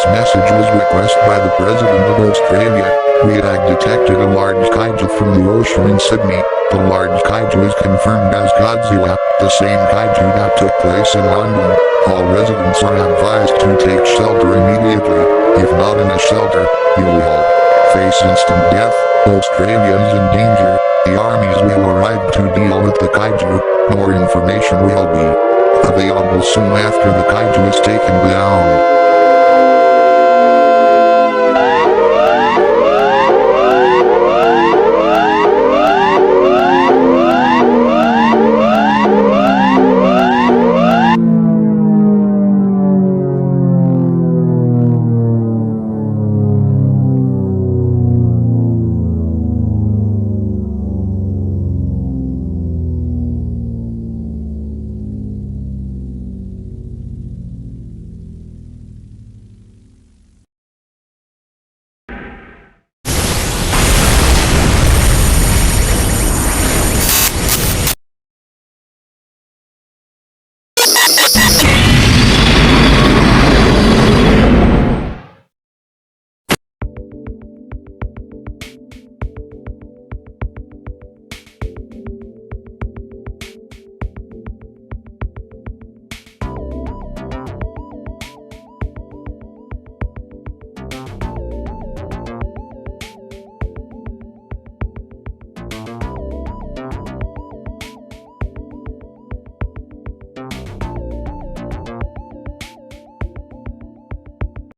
This message was requested by the President of Australia. We had detected a large kaiju from the ocean in Sydney. The large kaiju is confirmed as Godzilla, the same kaiju that took place in London. All residents are advised to take shelter immediately. If not in a shelter, you will face instant death. Australia is in danger. The armies will arrive to deal with the kaiju. More information will be available soon after the kaiju is taken down.